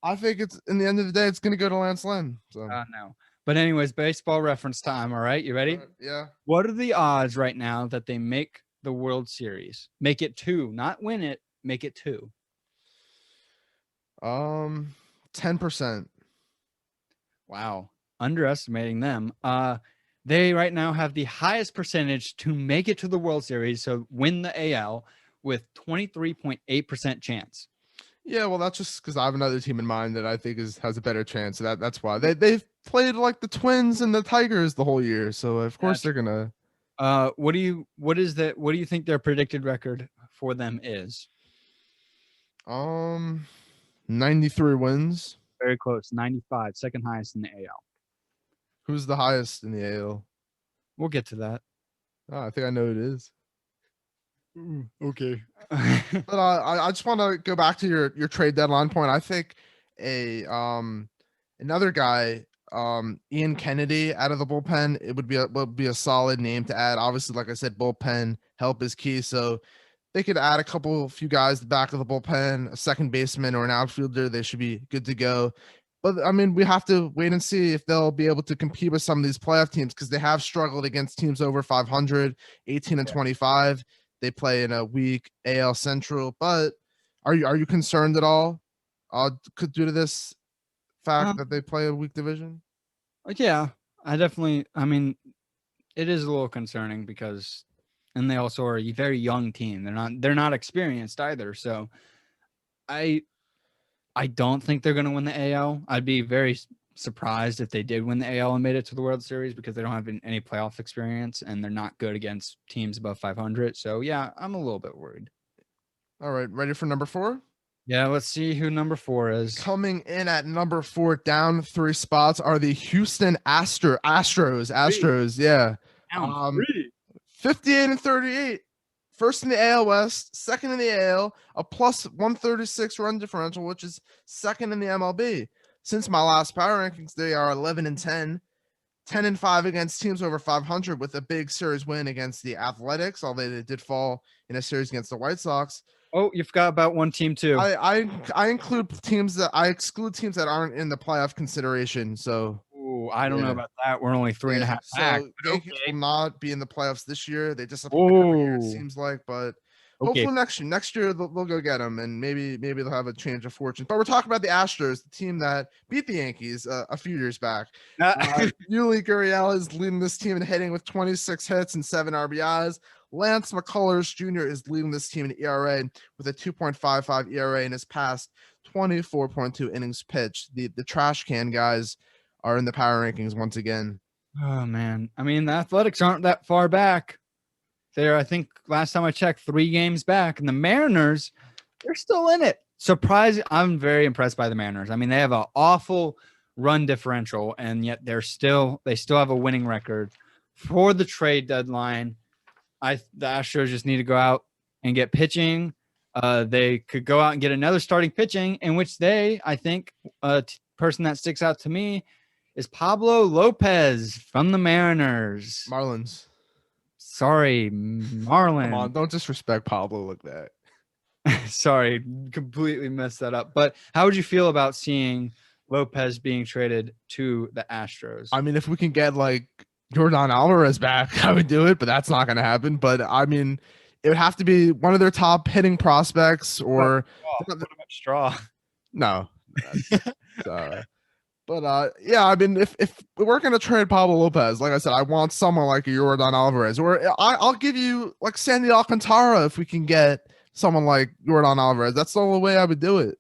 I think it's in the end of the day, it's going to go to Lance Lynn. So No. But anyways, baseball reference time. All right, you ready? Yeah. What are the odds right now that they make the World Series? Make it 2, not win it. Make it 2. 10%. Wow, underestimating them. They right now have the highest percentage to make it to the World Series, so win the AL with 23.8% chance. Yeah, well, that's just because I have another team in mind that I think has a better chance. So that's why they've played like the Twins and the Tigers the whole year. So of course they're gonna. What do you think their predicted record for them is? 93 wins. Very close, 95, second highest in the AL. Who's the highest in the AL? We'll get to that. Oh, I think I know who it is. Okay. But I just want to go back to your trade deadline point. I think another guy, Ian Kennedy out of the bullpen, it would be a solid name to add. Obviously, like I said, bullpen help is key. So they could add a few guys to the back of the bullpen, a second baseman or an outfielder. They should be good to go. But I mean, we have to wait and see if they'll be able to compete with some of these playoff teams, because they have struggled against teams over 500, 18 and 25. They play in a weak AL Central. But are you concerned at all due to this fact that they play a weak division? Yeah, I mean, it is a little concerning because, and they also are a very young team. They're not experienced either. So I don't think they're going to win the AL. I'd be very surprised if they did win the AL and made it to the World Series, because they don't have any playoff experience and they're not good against teams above 500. So yeah, I'm a little bit worried. All right, ready for number 4? Yeah, let's see who number 4 is. Coming in at number 4, down 3 spots, are the Houston Astros. Yeah. 58 and 38. First in the AL West, second in the AL, a plus 136 run differential, which is second in the MLB. Since my last power rankings, they are 11 and 10, 10 and 5 against teams over 500, with a big series win against the Athletics, although they did fall in a series against the White Sox. Oh, you forgot about one team too. I exclude teams that aren't in the playoff consideration. So I don't know about that. We're only 3.5 back. So Yankees will not be in the playoffs this year. They disappointed every year, it seems like, but hopefully next year they'll go get them, and maybe they'll have a change of fortune. But we're talking about the Astros, the team that beat the Yankees a few years back. Yuli Gurriel is leading this team in hitting with 26 hits and 7 RBIs. Lance McCullers Jr. is leading this team in ERA with a 2.55 ERA in his past 24.2 innings pitched. The trash can guys are in the power rankings once again. Oh man, I mean, the Athletics aren't that far back. They're, I think last time I checked, 3 games back, and the Mariners, they're still in it. Surprising. I'm very impressed by the Mariners. I mean, they have an awful run differential, and yet they still have a winning record. For the trade deadline, the Astros just need to go out and get pitching. They could go out and get another starting pitching, in which I think, person that sticks out to me is Pablo Lopez from the Mariners. Marlins. Sorry, Marlins. Come on, don't disrespect Pablo like that. Sorry, completely messed that up. But how would you feel about seeing Lopez being traded to the Astros? I mean, if we can get like Jordan Alvarez back, I would do it, but that's not going to happen. But I mean, it would have to be one of their top hitting prospects or What about Straw? no. Yeah, I mean, if we're gonna trade Pablo Lopez, like I said, I want someone like Yordan Alvarez, or I'll give you like Sandy Alcantara if we can get someone like Yordan Alvarez. That's the only way I would do it.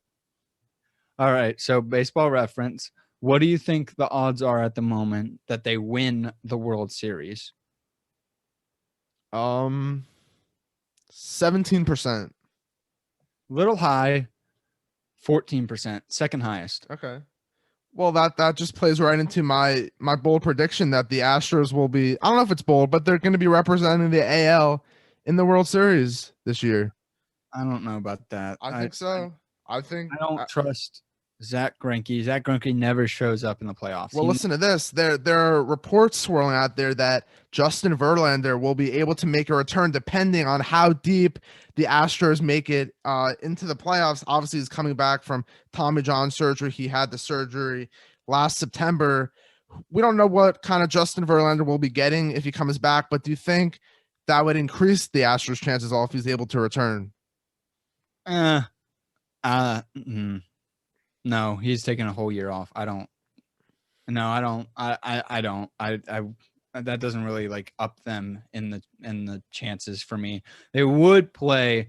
All right. So Baseball Reference, what do you think the odds are at the moment that they win the World Series? 17%. Little high, 14%, second highest. Okay. Well, that just plays right into my bold prediction that the Astros will be, I don't know if it's bold, but they're going to be representing the AL in the World Series this year. I don't know about that. I think so. I don't trust Zach Greinke. Zach Greinke never shows up in the playoffs. Well, listen to this. There are reports swirling out there that Justin Verlander will be able to make a return depending on how deep the Astros make it into the playoffs. Obviously, he's coming back from Tommy John surgery. He had the surgery last September. We don't know what kind of Justin Verlander will be getting if he comes back, but do you think that would increase the Astros' chances if he's able to return? No, he's taking a whole year off. I don't. That doesn't really like up them in the chances for me. They would play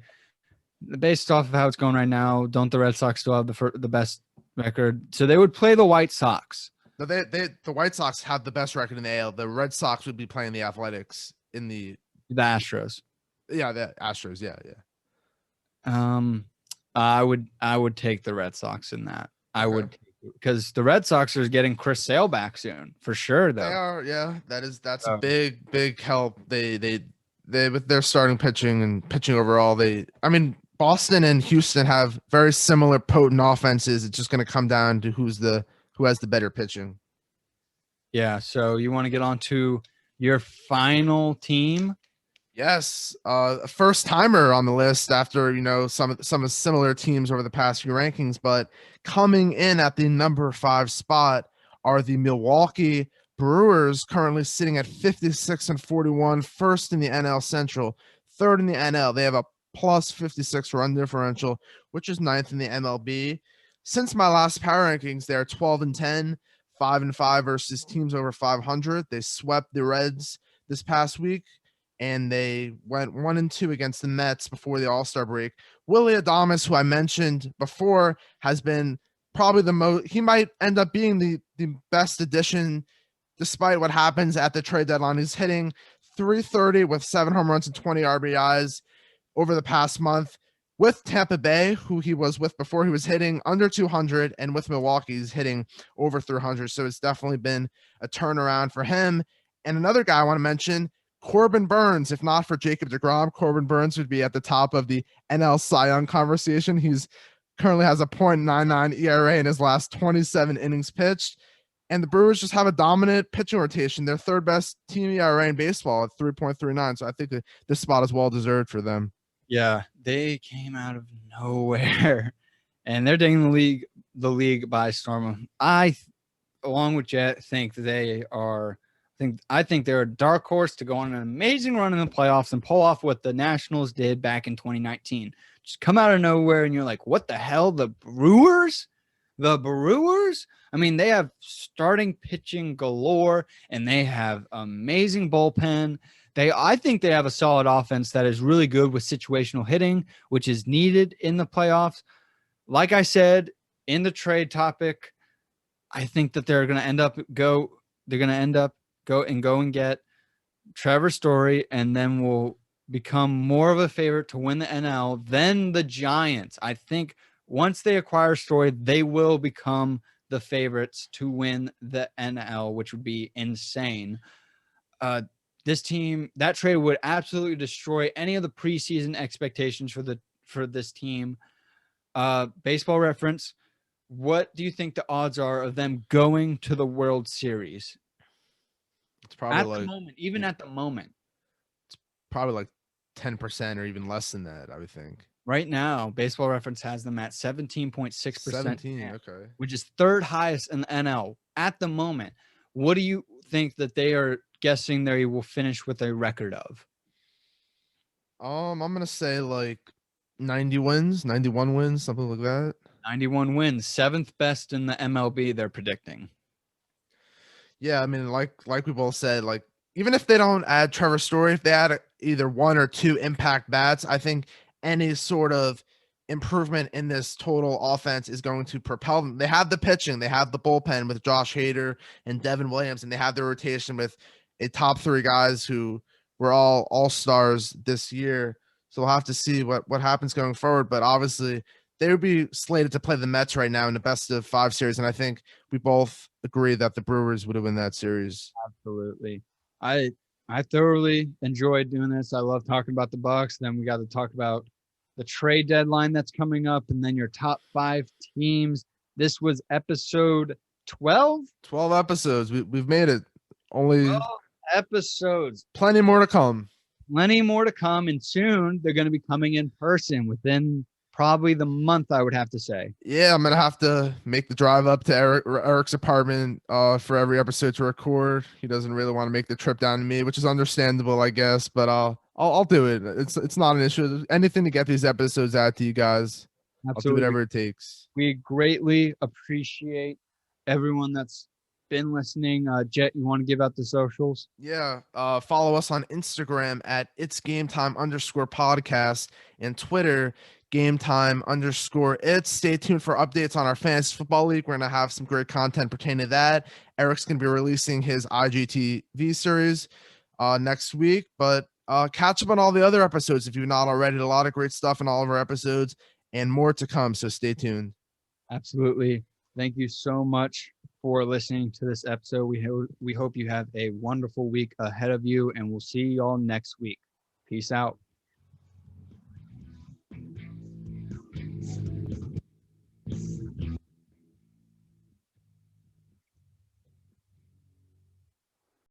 based off of how it's going right now. Don't the Red Sox still have the best record? So they would play the White Sox. No, the White Sox have the best record in the AL. The Red Sox would be playing the Athletics in the Astros. Yeah, the Astros. Yeah. I would take the Red Sox in that. I would, because the Red Sox are getting Chris Sale back soon for sure. Though they are, yeah, that's a big help. They with their starting pitching and pitching overall. Boston and Houston have very similar potent offenses. It's just going to come down to who has the better pitching. Yeah. So you want to get on to your final team? Yes, a first timer on the list after some similar teams over the past few rankings, but coming in at the number 5 spot are the Milwaukee Brewers, currently sitting at 56-41, first in the NL Central, third in the NL. They have a plus 56 run differential, which is 9th in the MLB. Since my last power rankings, they are 12-10, 5-5 versus teams over 500. They swept the Reds this past week, and they went 1-2 against the Mets before the All-Star break. Willy Adames, who I mentioned before, has been probably the most. He might end up being the best addition, despite what happens at the trade deadline. He's hitting .330 with 7 home runs and 20 RBIs over the past month. With Tampa Bay, who he was with before, he was hitting under 200, and with Milwaukee, he's hitting over 300. So it's definitely been a turnaround for him. And another guy I want to mention, Corbin Burns. If not for Jacob deGrom, Corbin Burns would be at the top of the NL Cy Young conversation. He's currently has a .99 ERA in his last 27 innings pitched. And the Brewers just have a dominant pitching rotation. They're third best team ERA in baseball at 3.39. So I think that this spot is well deserved for them. Yeah, they came out of nowhere, and they're taking the league by storm. I, along with Jett, think they are. I think they're a dark horse to go on an amazing run in the playoffs and pull off what the Nationals did back in 2019. Just come out of nowhere, and you're like, "What the hell? The Brewers? The Brewers? I mean, they have starting pitching galore, and they have amazing bullpen. I think they have a solid offense that is really good with situational hitting, which is needed in the playoffs. Like I said in the trade topic, I think that they're going to end up go and get Trevor Story, and then will become more of a favorite to win the NL than the Giants. I think once they acquire Story, they will become the favorites to win the NL, which would be insane. This team, that trade would absolutely destroy any of the preseason expectations for this team. Baseball Reference, what do you think the odds are of them going to the World Series? It's probably at the moment. It's probably like 10% or even less than that, I would think. Right now, Baseball Reference has them at 17.6%. 17, okay. Which is third highest in the NL at the moment. What do you think that they are guessing they will finish with a record of? I'm gonna say like 90 wins, 91 wins, something like that. 91 wins, 7th best in the MLB, they're predicting. Yeah, I mean, like we both said, like even if they don't add Trevor Story, if they add either one or two impact bats, I think any sort of improvement in this total offense is going to propel them. They have the pitching, they have the bullpen with Josh Hader and Devin Williams, and they have their rotation with a top 3 guys who were all stars this year. So we'll have to see what happens going forward. But obviously, they would be slated to play the Mets right now in the best of 5 series, and I think we both agree that the Brewers would have win that series. Absolutely. I thoroughly enjoyed doing this. I love talking about the Bucks. Then we got to talk about the trade deadline that's coming up, and then your top 5 teams. This was episode 12. 12 episodes. We've made it. Only 12 episodes. Plenty more to come. Plenty more to come, and soon they're going to be coming in person within probably the month, I would have to say. Yeah, I'm gonna have to make the drive up to Eric's apartment for every episode to record. He doesn't really want to make the trip down to me, which is understandable, I guess. But I'll do it. It's not an issue. Anything to get these episodes out to you guys. Absolutely. I'll do whatever it takes. We greatly appreciate everyone that's been listening. Jett, you want to give out the socials? Yeah. Follow us on Instagram at Itz Gametime _podcast and Twitter Gametime_Itz. Stay tuned for updates on our fantasy football league. We're gonna have some great content pertaining to that. Eric's gonna be releasing his IGTV series next week, but catch up on all the other episodes if you've not already. A lot of great stuff in all of our episodes and more to come, so stay tuned. Absolutely. Thank you so much for listening to this episode. We hope you have a wonderful week ahead of you, and we'll see you all next week. Peace out.